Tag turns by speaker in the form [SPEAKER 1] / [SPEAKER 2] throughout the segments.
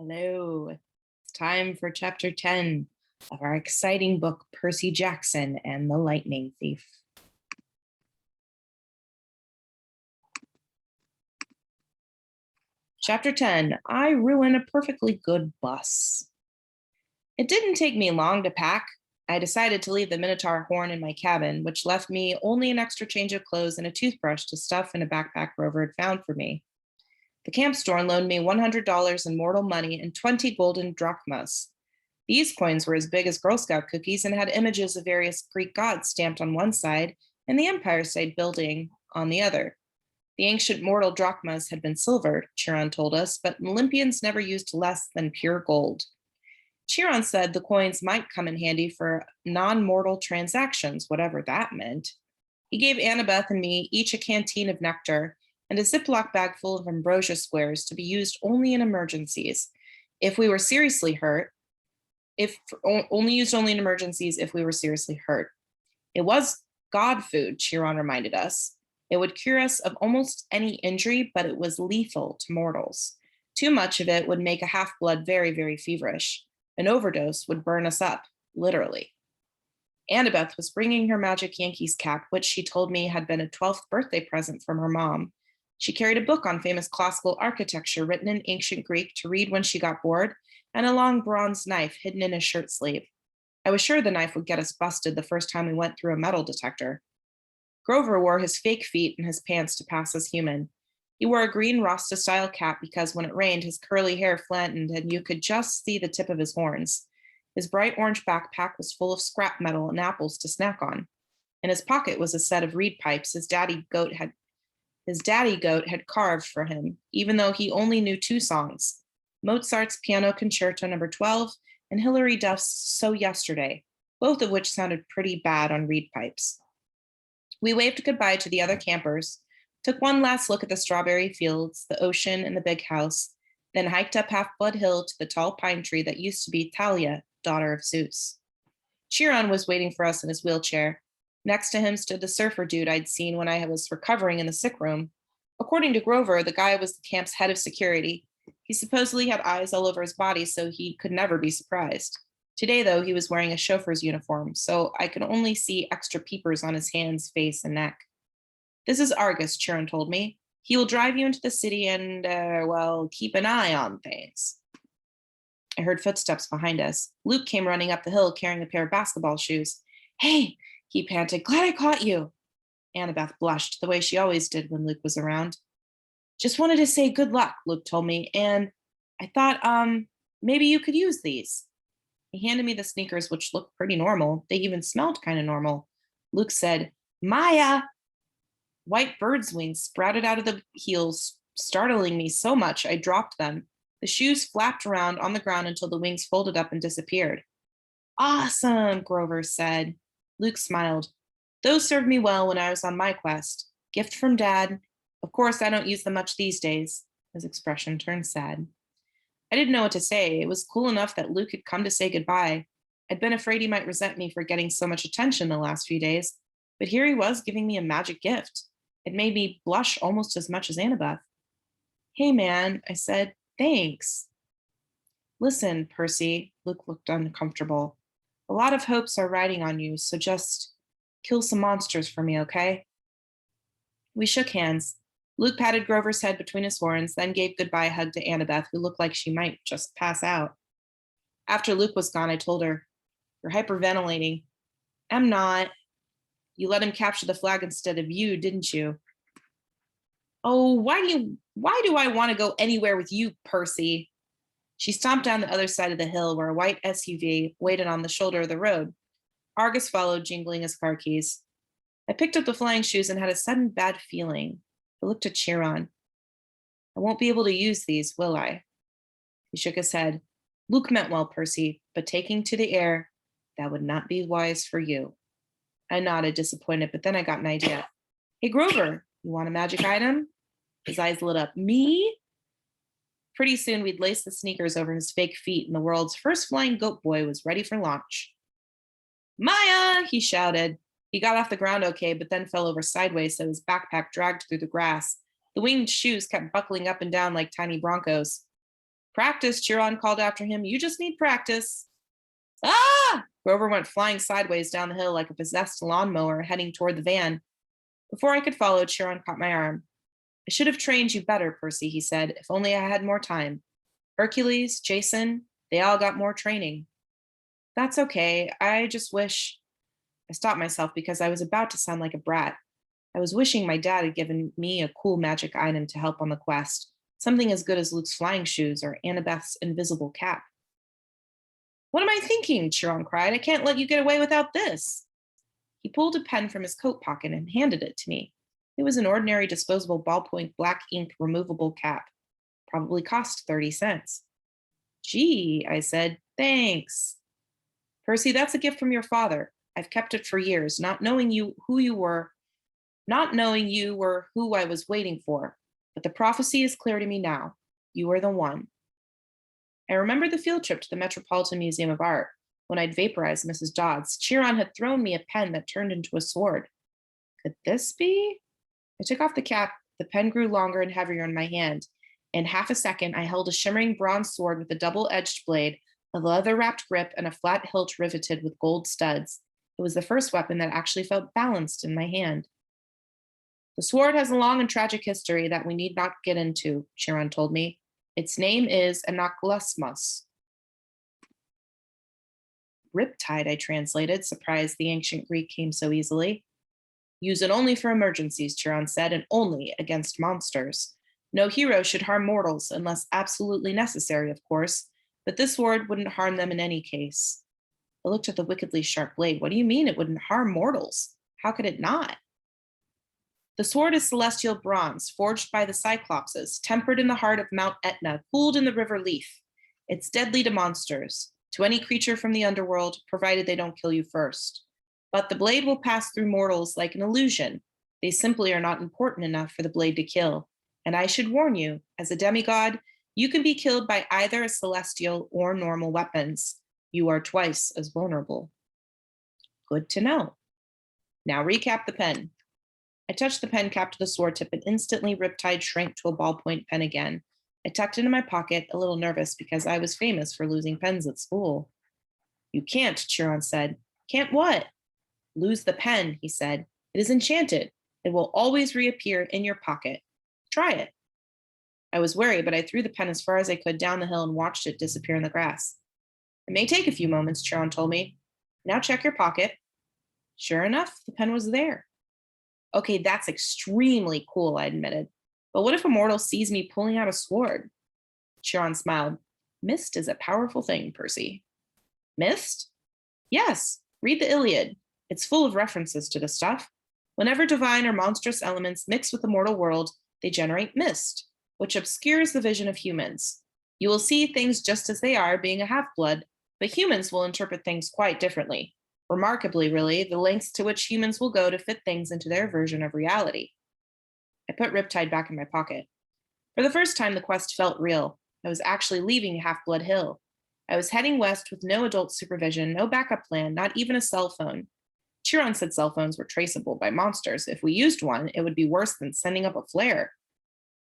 [SPEAKER 1] Hello. It's time for chapter 10 of our exciting book, Percy Jackson and the Lightning Thief. Chapter 10, I Ruin a Perfectly Good Bus. It didn't take me long to pack. I decided to leave the Minotaur horn in my cabin, which left me only an extra change of clothes and a toothbrush to stuff in a backpack Rover had found for me. The camp store loaned me $100 in mortal money and 20 golden drachmas. These coins were as big as Girl Scout cookies and had images of various Greek gods stamped on one side and the Empire State Building on the other. The ancient mortal drachmas had been silver, Chiron told us, but Olympians never used less than pure gold. Chiron said the coins might come in handy for non-mortal transactions, whatever that meant. He gave Annabeth and me each a canteen of nectar and a Ziploc bag full of ambrosia squares to be used only in emergencies. If we were seriously hurt, only in emergencies if we were seriously hurt. It was God food, Chiron reminded us. It would cure us of almost any injury, but it was lethal to mortals. Too much of it would make a half-blood very, very feverish. An overdose would burn us up, literally. Annabeth was bringing her magic Yankees cap, which she told me had been a 12th birthday present from her mom. She carried a book on famous classical architecture written in ancient Greek to read when she got bored, and a long bronze knife hidden in his shirt sleeve. I was sure the knife would get us busted the first time we went through a metal detector. Grover wore his fake feet in his pants to pass as human. He wore a green Rasta-style cap because when it rained, his curly hair flattened and you could just see the tip of his horns. His bright orange backpack was full of scrap metal and apples to snack on. In his pocket was a set of reed pipes his daddy goat had carved for him, even though he only knew two songs, Mozart's Piano Concerto No. 12 and Hilary Duff's So Yesterday, both of which sounded pretty bad on reed pipes. We waved goodbye to the other campers, took one last look at the strawberry fields, the ocean, and the big house, then hiked up Half-Blood Hill to the tall pine tree that used to be Thalia, daughter of Zeus. Chiron was waiting for us in his wheelchair. Next to him stood the surfer dude I'd seen when I was recovering in the sick room. According to Grover, the guy was the camp's head of security. He supposedly had eyes all over his body, so he could never be surprised. Today, though, he was wearing a chauffeur's uniform, so I could only see extra peepers on his hands, face, and neck. This is Argus, Chiron told me. He will drive you into the city and, keep an eye on things. I heard footsteps behind us. Luke came running up the hill carrying a pair of basketball shoes. Hey, he panted, glad I caught you. Annabeth blushed the way she always did when Luke was around. Just wanted to say good luck, Luke told me, and I thought, maybe you could use these. He handed me the sneakers, which looked pretty normal. They even smelled kind of normal. Luke said, Maya! White bird's wings sprouted out of the heels, startling me so much I dropped them. The shoes flapped around on the ground until the wings folded up and disappeared. Awesome, Grover said. Luke smiled. Those served me well when I was on my quest. Gift from Dad. Of course, I don't use them much these days. His expression turned sad. I didn't know what to say. It was cool enough that Luke had come to say goodbye. I'd been afraid he might resent me for getting so much attention the last few days, but here he was giving me a magic gift. It made me blush almost as much as Annabeth. Hey, man, I said, thanks. Listen, Percy, Luke looked uncomfortable. A lot of hopes are riding on you, so just kill some monsters for me, okay? We shook hands. Luke patted Grover's head between his horns, then gave goodbye hug to Annabeth, who looked like she might just pass out. After Luke was gone, I told her, you're hyperventilating. I'm not. You let him capture the flag instead of you, didn't you? Oh, why do I want to go anywhere with you, Percy? She stomped down the other side of the hill where a white SUV waited on the shoulder of the road. Argus followed, jingling his car keys. I picked up the flying shoes and had a sudden bad feeling. I looked at Chiron. I won't be able to use these, will I? He shook his head. Luke meant well, Percy, but taking to the air, that would not be wise for you. I nodded, disappointed, but then I got an idea. Hey, Grover, you want a magic item? His eyes lit up. Me? Pretty soon, we'd laced the sneakers over his fake feet, and the world's first flying goat boy was ready for launch. Maya, he shouted. He got off the ground okay, but then fell over sideways, so his backpack dragged through the grass. The winged shoes kept buckling up and down like tiny broncos. Practice, Chiron called after him. You just need practice. Ah! Grover went flying sideways down the hill like a possessed lawnmower heading toward the van. Before I could follow, Chiron caught my arm. I should have trained you better, Percy, he said, if only I had more time. Hercules, Jason, they all got more training. That's okay. I just wish. I stopped myself because I was about to sound like a brat. I was wishing my dad had given me a cool magic item to help on the quest, something as good as Luke's flying shoes or Annabeth's invisible cap. What am I thinking? Chiron cried. I can't let you get away without this. He pulled a pen from his coat pocket and handed it to me. It was an ordinary disposable ballpoint black ink removable cap. Probably cost 30 cents. Gee, I said, thanks. Percy, that's a gift from your father. I've kept it for years, not knowing you were who I was waiting for. But the prophecy is clear to me now. You are the one. I remembered the field trip to the Metropolitan Museum of Art. When I'd vaporized Mrs. Dodds, Chiron had thrown me a pen that turned into a sword. Could this be? I took off the cap. The pen grew longer and heavier in my hand. In half a second, I held a shimmering bronze sword with a double-edged blade, a leather-wrapped grip, and a flat hilt riveted with gold studs. It was the first weapon that actually felt balanced in my hand. The sword has a long and tragic history that we need not get into, Chiron told me. Its name is Anaklusmos. Riptide, I translated, surprised the ancient Greek came so easily. Use it only for emergencies, Chiron said, and only against monsters. No hero should harm mortals unless absolutely necessary, of course, but this sword wouldn't harm them in any case. I looked at the wickedly sharp blade. What do you mean it wouldn't harm mortals? How could it not? The sword is celestial bronze, forged by the Cyclopses, tempered in the heart of Mount Etna, cooled in the river Lethe. It's deadly to monsters, to any creature from the underworld, provided they don't kill you first. But the blade will pass through mortals like an illusion. They simply are not important enough for the blade to kill. And I should warn you, as a demigod, you can be killed by either a celestial or normal weapons. You are twice as vulnerable. Good to know. Now recap the pen. I touched the pen cap to the sword tip and instantly Riptide shrank to a ballpoint pen again. I tucked it in my pocket, a little nervous because I was famous for losing pens at school. You can't, Chiron said. Can't what? Lose the pen, he said. It is enchanted. It will always reappear in your pocket. Try it. I was wary, but I threw the pen as far as I could down the hill and watched it disappear in the grass. It may take a few moments, Chiron told me. Now check your pocket. Sure enough, the pen was there. Okay, that's extremely cool, I admitted. But what if a mortal sees me pulling out a sword? Chiron smiled. Mist is a powerful thing, Percy. Mist? Yes, read the Iliad. It's full of references to this stuff. Whenever divine or monstrous elements mix with the mortal world, they generate mist, which obscures the vision of humans. You will see things just as they are, being a half-blood, but humans will interpret things quite differently. Remarkably, really, the lengths to which humans will go to fit things into their version of reality. I put Riptide back in my pocket. For the first time, the quest felt real. I was actually leaving Half-Blood Hill. I was heading west with no adult supervision, no backup plan, not even a cell phone. Chiron said cell phones were traceable by monsters. If we used one, it would be worse than sending up a flare.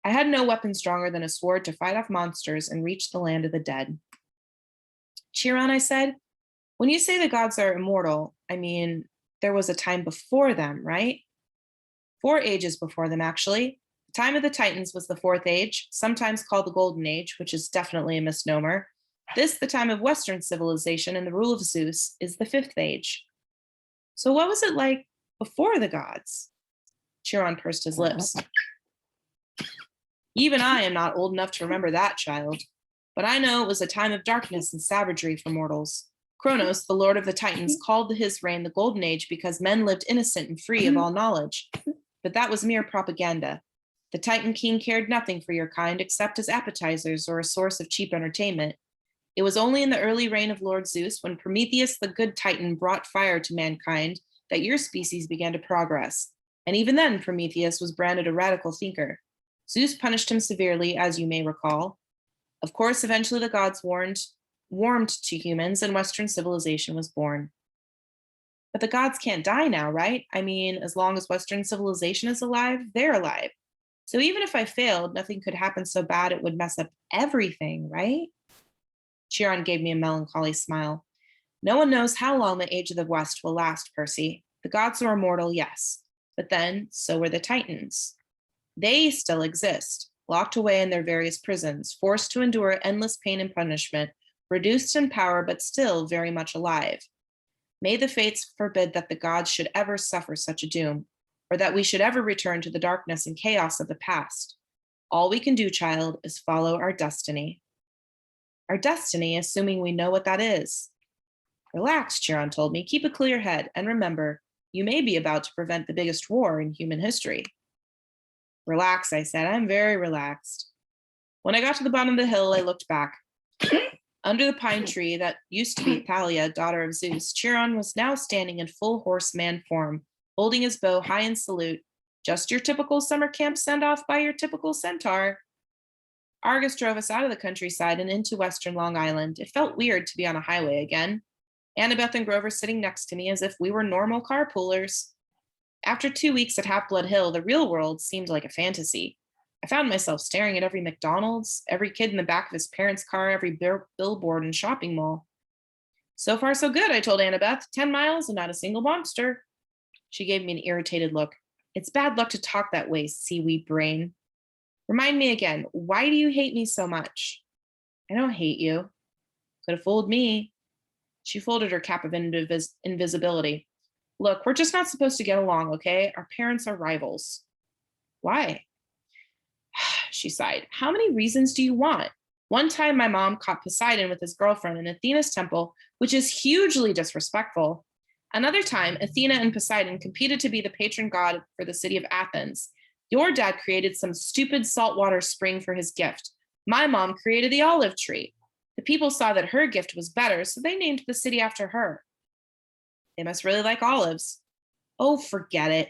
[SPEAKER 1] I had no weapon stronger than a sword to fight off monsters and reach the land of the dead. Chiron, I said, when you say the gods are immortal, I mean, there was a time before them, right? 4 ages before them, actually. The time of the Titans was the 4th age, sometimes called the Golden Age, which is definitely a misnomer. This, the time of Western civilization and the rule of Zeus, is the 5th age. So what was it like before the gods? Chiron pursed his lips. Even I am not old enough to remember that, child. But I know it was a time of darkness and savagery for mortals. Kronos, the lord of the Titans, called his reign the Golden Age because men lived innocent and free of all knowledge. But that was mere propaganda. The Titan king cared nothing for your kind except as appetizers or a source of cheap entertainment. It was only in the early reign of Lord Zeus, when Prometheus, the good Titan, brought fire to mankind, that your species began to progress. And even then, Prometheus was branded a radical thinker. Zeus punished him severely, as you may recall. Of course, eventually the gods warmed to humans and Western civilization was born. But the gods can't die now, right? I mean, as long as Western civilization is alive, they're alive. So even if I failed, nothing could happen so bad it would mess up everything, right? Chiron gave me a melancholy smile. No one knows how long the age of the West will last, Percy. The gods are immortal, yes, but then so were the Titans. They still exist, locked away in their various prisons, forced to endure endless pain and punishment, reduced in power, but still very much alive. May the fates forbid that the gods should ever suffer such a doom, or that we should ever return to the darkness and chaos of the past. All we can do, child, is follow our destiny. Our destiny, assuming we know what that is. Relax, Chiron told me. Keep a clear head, and remember, you may be about to prevent the biggest war in human history. Relax, I said. I'm very relaxed. When I got to the bottom of the hill, I looked back. Under the pine tree that used to be Thalia, daughter of Zeus, Chiron was now standing in full horseman form, holding his bow high in salute. Just your typical summer camp send-off by your typical centaur. Argus drove us out of the countryside and into western Long Island. It felt weird to be on a highway again. Annabeth and Grover sitting next to me as if we were normal carpoolers. After 2 weeks at Half-Blood Hill, the real world seemed like a fantasy. I found myself staring at every McDonald's, every kid in the back of his parents' car, every billboard and shopping mall. So far, so good, I told Annabeth. 10 miles and not a single monster. She gave me an irritated look. It's bad luck to talk that way, seaweed brain. Remind me again, why do you hate me so much? I don't hate you. Could have fooled me. She folded her cap of invisibility. Look, we're just not supposed to get along, okay? Our parents are rivals. Why? She sighed. How many reasons do you want? One time, my mom caught Poseidon with his girlfriend in Athena's temple, which is hugely disrespectful. Another time, Athena and Poseidon competed to be the patron god for the city of Athens. Your dad created some stupid saltwater spring for his gift. My mom created the olive tree. The people saw that her gift was better, so they named the city after her. They must really like olives. Oh, forget it.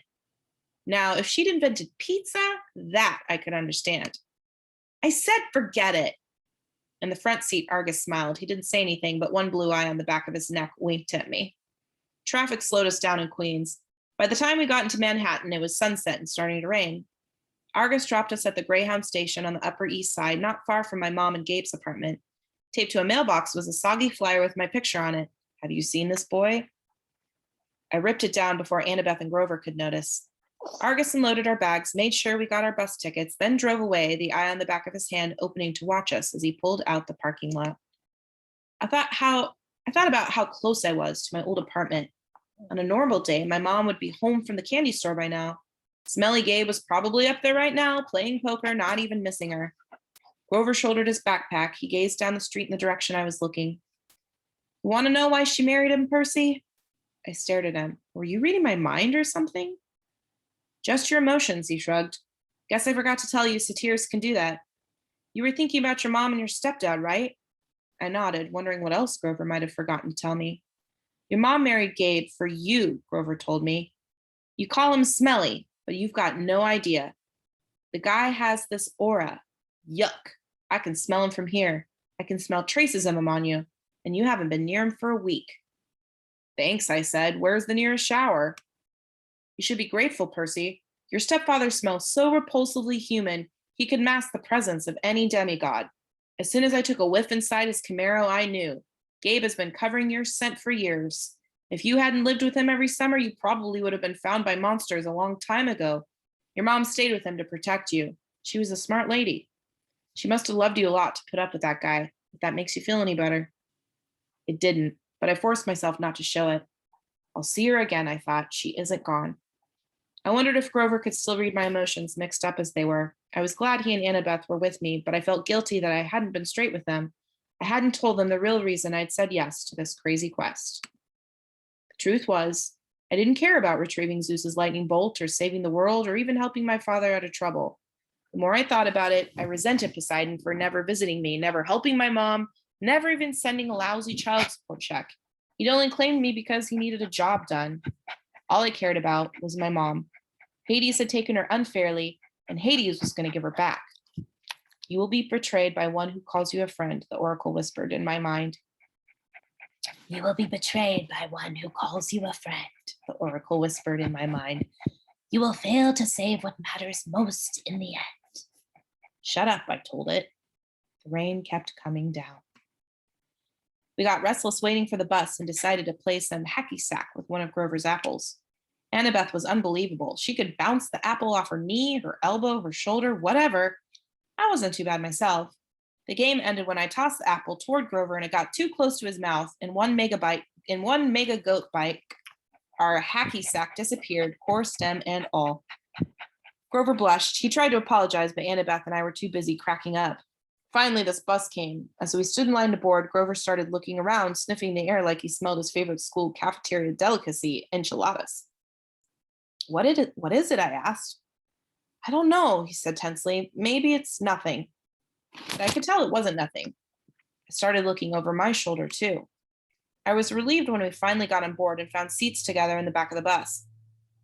[SPEAKER 1] Now, if she'd invented pizza, that I could understand. I said forget it. In the front seat, Argus smiled. He didn't say anything, but one blue eye on the back of his neck winked at me. Traffic slowed us down in Queens. By the time we got into Manhattan, it was sunset and starting to rain. Argus dropped us at the Greyhound station on the Upper East Side, not far from my mom and Gabe's apartment. Taped to a mailbox was a soggy flyer with my picture on it. Have you seen this boy? I ripped it down before Annabeth and Grover could notice. Argus unloaded our bags, made sure we got our bus tickets, then drove away, the eye on the back of his hand opening to watch us as he pulled out the parking lot. I thought about how close I was to my old apartment. On a normal day, my mom would be home from the candy store by now. Smelly Gabe was probably up there right now, playing poker, not even missing her. Grover shouldered his backpack. He gazed down the street in the direction I was looking. You want to know why she married him, Percy? I stared at him. Were you reading my mind or something? Just your emotions, he shrugged. Guess I forgot to tell you satyrs can do that. You were thinking about your mom and your stepdad, right? I nodded, wondering what else Grover might have forgotten to tell me. Your mom married Gabe for you, Grover told me. You call him smelly, but you've got no idea. The guy has this aura. Yuck. I can smell him from here. I can smell traces of him on you, and you haven't been near him for a week. Thanks, I said. Where's the nearest shower? You should be grateful, Percy. Your stepfather smells so repulsively human, he could mask the presence of any demigod. As soon as I took a whiff inside his Camaro, I knew. Gabe has been covering your scent for years. If you hadn't lived with him every summer, you probably would have been found by monsters a long time ago. Your mom stayed with him to protect you. She was a smart lady. She must have loved you a lot to put up with that guy, if that makes you feel any better. It didn't, but I forced myself not to show it. I'll see her again, I thought. She isn't gone. I wondered if Grover could still read my emotions, mixed up as they were. I was glad he and Annabeth were with me, but I felt guilty that I hadn't been straight with them. I hadn't told them the real reason I'd said yes to this crazy quest. The truth was, I didn't care about retrieving Zeus's lightning bolt or saving the world or even helping my father out of trouble. The more I thought about it, I resented Poseidon for never visiting me, never helping my mom, never even sending a lousy child support check. He'd only claimed me because he needed a job done. All I cared about was my mom. Hades had taken her unfairly, and Hades was going to give her back. You will be betrayed by one who calls you a friend, the oracle whispered in my mind. You will be betrayed by one who calls you a friend, the oracle whispered in my mind. You will fail to save what matters most in the end. Shut up, I told it. The rain kept coming down. We got restless waiting for the bus and decided to play some hacky sack with one of Grover's apples. Annabeth was unbelievable. She could bounce the apple off her knee, her elbow, her shoulder, whatever. I wasn't too bad myself. The game ended when I tossed the apple toward Grover and it got too close to his mouth. In one mega goat bite, our hacky sack disappeared, core, stem, and all. Grover blushed. He tried to apologize, but Annabeth and I were too busy cracking up. Finally, this bus came. As we stood in line to board, Grover started looking around, sniffing the air like he smelled his favorite school cafeteria delicacy, enchiladas. What is it? I asked. I don't know, he said tensely. Maybe it's nothing. But I could tell it wasn't nothing. I started looking over my shoulder, too. I was relieved when we finally got on board and found seats together in the back of the bus.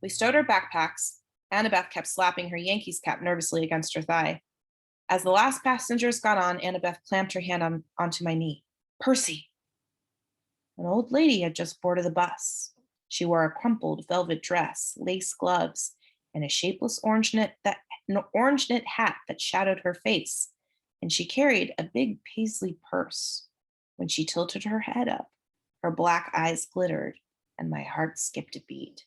[SPEAKER 1] We stowed our backpacks. Annabeth kept slapping her Yankees cap nervously against her thigh. As the last passengers got on, Annabeth clamped her hand onto my knee. Percy. An old lady had just boarded the bus. She wore a crumpled velvet dress, lace gloves, and a shapeless orange knit hat that shadowed her face, and she carried a big paisley purse. When she tilted her head up, her black eyes glittered, and my heart skipped a beat.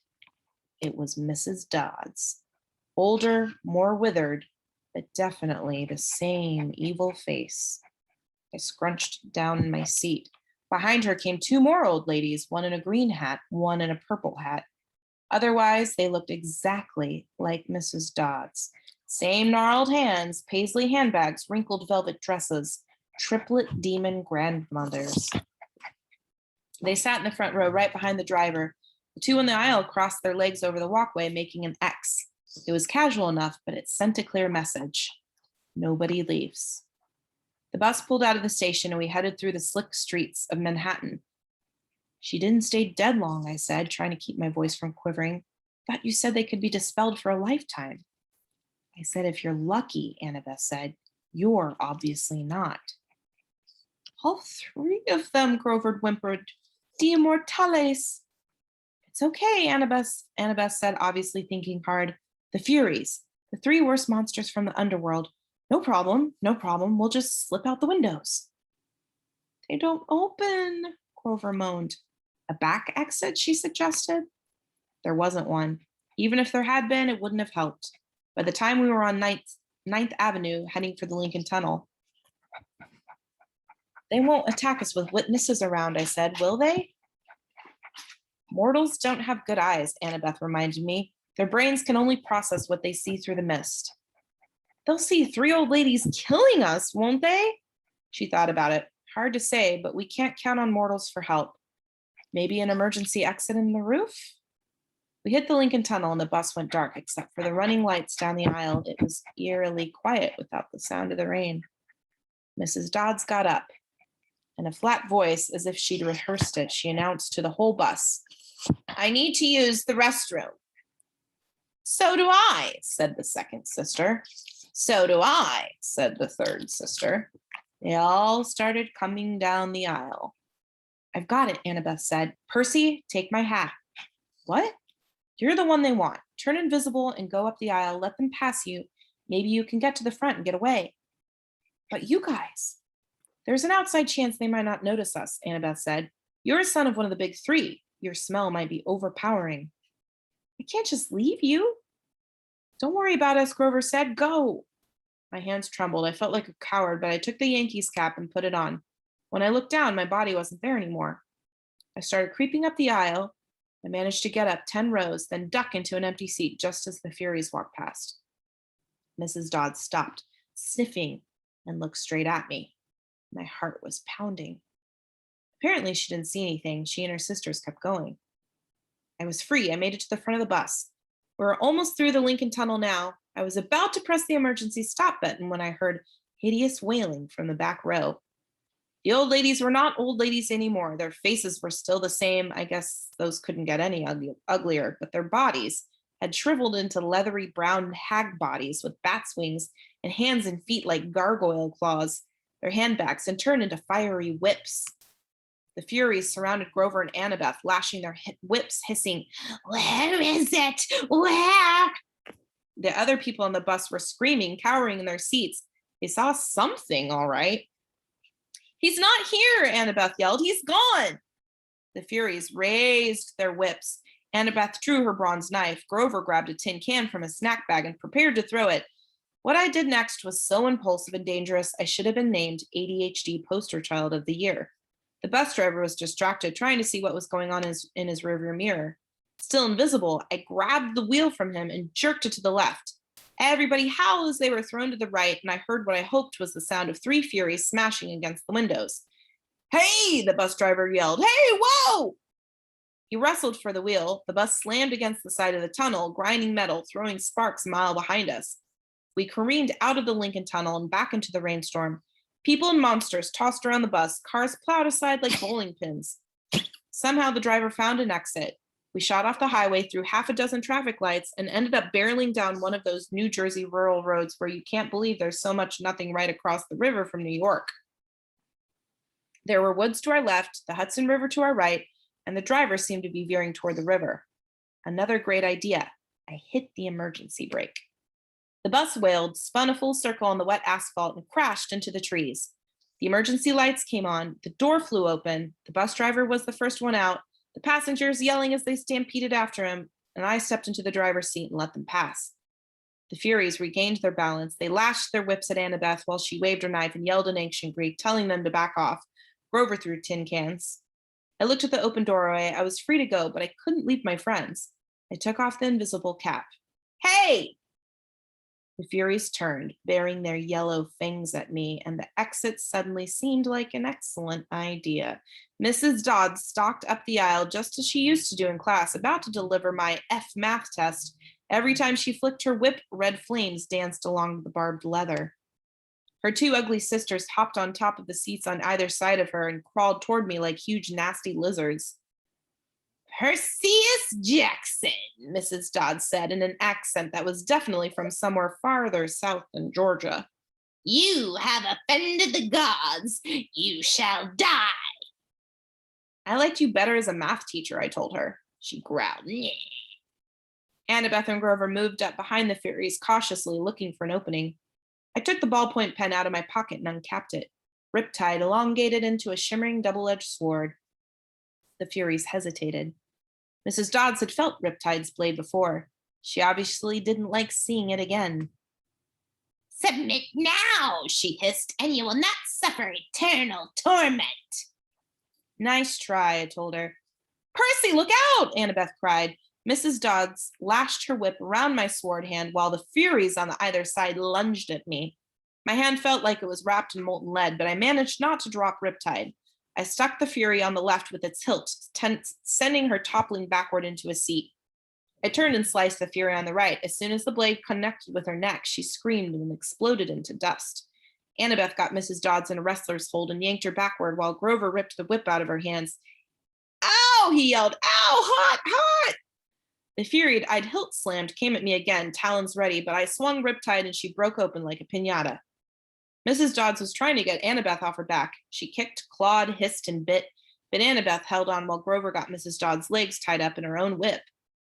[SPEAKER 1] It was Mrs. Dodds, older, more withered, but definitely the same evil face. I scrunched down in my seat. Behind her came two more old ladies, one in a green hat, one in a purple hat. Otherwise, they looked exactly like Mrs. Dodds. Same gnarled hands, paisley handbags, wrinkled velvet dresses, triplet demon grandmothers. They sat in the front row right behind the driver. The two in the aisle crossed their legs over the walkway, making an X. It was casual enough, but it sent a clear message. Nobody leaves. The bus pulled out of the station and we headed through the slick streets of Manhattan. She didn't stay dead long, I said, trying to keep my voice from quivering. Thought you said they could be dispelled for a lifetime. I said, if you're lucky, Annabeth said. You're obviously not. All three of them, Grover whimpered. De immortales. It's okay, Annabeth said, obviously thinking hard. The Furies, the three worst monsters from the underworld. No problem. We'll just slip out the windows. They don't open, Grover moaned. A back exit, she suggested. There wasn't one. Even if there had been, it wouldn't have helped. By the time we were on 9th Avenue, heading for the Lincoln Tunnel. They won't attack us with witnesses around, I said, will they? Mortals don't have good eyes, Annabeth reminded me. Their brains can only process what they see through the mist. They'll see three old ladies killing us, won't they? She thought about it. Hard to say, but we can't count on mortals for help. Maybe an emergency exit in the roof? We hit the Lincoln Tunnel and the bus went dark, except for the running lights down the aisle. It was eerily quiet without the sound of the rain. Mrs. Dodds got up. In a flat voice, as if she'd rehearsed it, she announced to the whole bus, I need to use the restroom. So do I, said the second sister. So do I, said the third sister. They all started coming down the aisle. I've got it, Annabeth said. Percy, take my hat. What? You're the one they want. Turn invisible and go up the aisle. Let them pass you. Maybe you can get to the front and get away. But you guys, there's an outside chance they might not notice us, Annabeth said. You're a son of one of the big three. Your smell might be overpowering. I can't just leave you. Don't worry about us, Grover said. Go. My hands trembled. I felt like a coward, but I took the Yankees cap and put it on. When I looked down, my body wasn't there anymore. I started creeping up the aisle. I managed to get up 10 rows, then duck into an empty seat just as the Furies walked past. Mrs. Dodds stopped, sniffing, and looked straight at me. My heart was pounding. Apparently, she didn't see anything. She and her sisters kept going. I was free. I made it to the front of the bus. We were almost through the Lincoln Tunnel now. I was about to press the emergency stop button when I heard hideous wailing from the back row. The old ladies were not old ladies anymore. Their faces were still the same. I guess those couldn't get any uglier, but their bodies had shriveled into leathery brown hag bodies with bat's wings and hands and feet like gargoyle claws. Their handbags had turned into fiery whips. The Furies surrounded Grover and Annabeth, lashing their whips, hissing, "Where is it? Where?" The other people on the bus were screaming, cowering in their seats. They saw something, all right. "He's not here," Annabeth yelled. "He's gone." The Furies raised their whips. Annabeth drew her bronze knife. Grover grabbed a tin can from a snack bag and prepared to throw it. What I did next was so impulsive and dangerous, I should have been named ADHD Poster Child of the Year. The bus driver was distracted, trying to see what was going on in his rearview mirror. Still invisible, I grabbed the wheel from him and jerked it to the left. Everybody howled as they were thrown to the right, and I heard what I hoped was the sound of 3 Furies smashing against the windows. "Hey!" the bus driver yelled. "Hey, whoa!" He wrestled for the wheel. The bus slammed against the side of the tunnel, grinding metal, throwing sparks a mile behind us. We careened out of the Lincoln Tunnel and back into the rainstorm. People and monsters tossed around the bus. Cars plowed aside like bowling pins. Somehow the driver found an exit. We shot off the highway through half a dozen traffic lights and ended up barreling down one of those New Jersey rural roads where you can't believe there's so much nothing right across the river from New York. There were woods to our left, the Hudson River to our right, and the driver seemed to be veering toward the river. Another great idea. I hit the emergency brake. The bus wailed, spun a full circle on the wet asphalt, and crashed into the trees. The emergency lights came on, the door flew open, the bus driver was the first one out, the passengers yelling as they stampeded after him, and I stepped into the driver's seat and let them pass. The Furies regained their balance. They lashed their whips at Annabeth while she waved her knife and yelled in ancient Greek, telling them to back off. Grover threw tin cans. I looked at the open doorway. I was free to go, but I couldn't leave my friends. I took off the invisible cap. "Hey!" The Furies turned, baring their yellow fangs at me, and the exit suddenly seemed like an excellent idea. Mrs. Dodds stalked up the aisle just as she used to do in class, about to deliver my F math test. Every time she flicked her whip, red flames danced along the barbed leather. Her 2 ugly sisters hopped on top of the seats on either side of her and crawled toward me like huge, nasty lizards. "Perseus Jackson," Mrs. Dodd said in an accent that was definitely from somewhere farther south than Georgia. "You have offended the gods. You shall die." "I liked you better as a math teacher," I told her. She growled. "Nyeh." Annabeth and Grover moved up behind the Furies, cautiously looking for an opening. I took the ballpoint pen out of my pocket and uncapped it. Riptide elongated into a shimmering double-edged sword. The Furies hesitated. Mrs. Dodds had felt Riptide's blade before. She obviously didn't like seeing it again. "Submit now," she hissed, "and you will not suffer eternal torment." "Nice try," I told her. "Percy, look out!" Annabeth cried. Mrs. Dodds lashed her whip around my sword hand while the Furies on the either side lunged at me. My hand felt like it was wrapped in molten lead, but I managed not to drop Riptide. I stuck the Fury on the left with its hilt, sending her toppling backward into a seat. I turned and sliced the Fury on the right. As soon as the blade connected with her neck, she screamed and exploded into dust. Annabeth got Mrs. Dodds in a wrestler's hold and yanked her backward while Grover ripped the whip out of her hands. "Ow!" he yelled. "Ow! Hot! Hot!" The Fury I'd hilt slammed came at me again, talons ready, but I swung Riptide and she broke open like a piñata. Mrs. Dodds was trying to get Annabeth off her back. She kicked, clawed, hissed, and bit, but Annabeth held on while Grover got Mrs. Dodds' legs tied up in her own whip.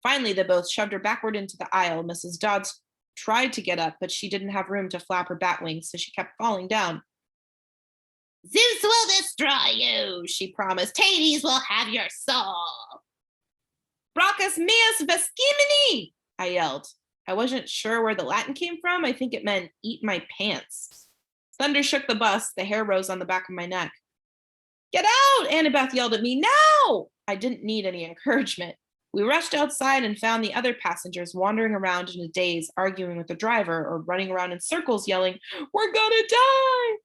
[SPEAKER 1] Finally, they both shoved her backward into the aisle. Mrs. Dodds tried to get up, but she didn't have room to flap her bat wings, so she kept falling down. "Zeus will destroy you," she promised. "Hades will have your soul." "Brachus meus vescimini," I yelled. I wasn't sure where the Latin came from. I think it meant eat my pants. Thunder shook the bus. The hair rose on the back of my neck. "Get out!" Annabeth yelled at me. "Now!" I didn't need any encouragement. We rushed outside and found the other passengers wandering around in a daze, arguing with the driver or running around in circles yelling, "We're gonna die!"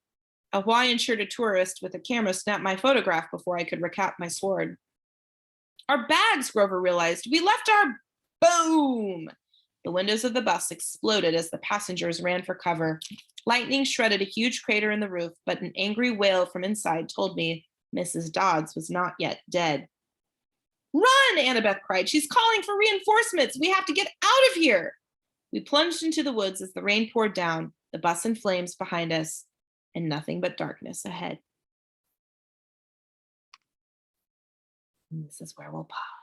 [SPEAKER 1] A Hawaiian-shirted tourist with a camera snapped my photograph before I could recap my sword. "Our bags," Grover realized. "We left our..." Boom! The windows of the bus exploded as the passengers ran for cover. Lightning shredded a huge crater in the roof, but an angry wail from inside told me Mrs. Dodds was not yet dead. "Run!" Annabeth cried. "She's calling for reinforcements. We have to get out of here." We plunged into the woods as the rain poured down, the bus in flames behind us, and nothing but darkness ahead. And this is where we'll pause.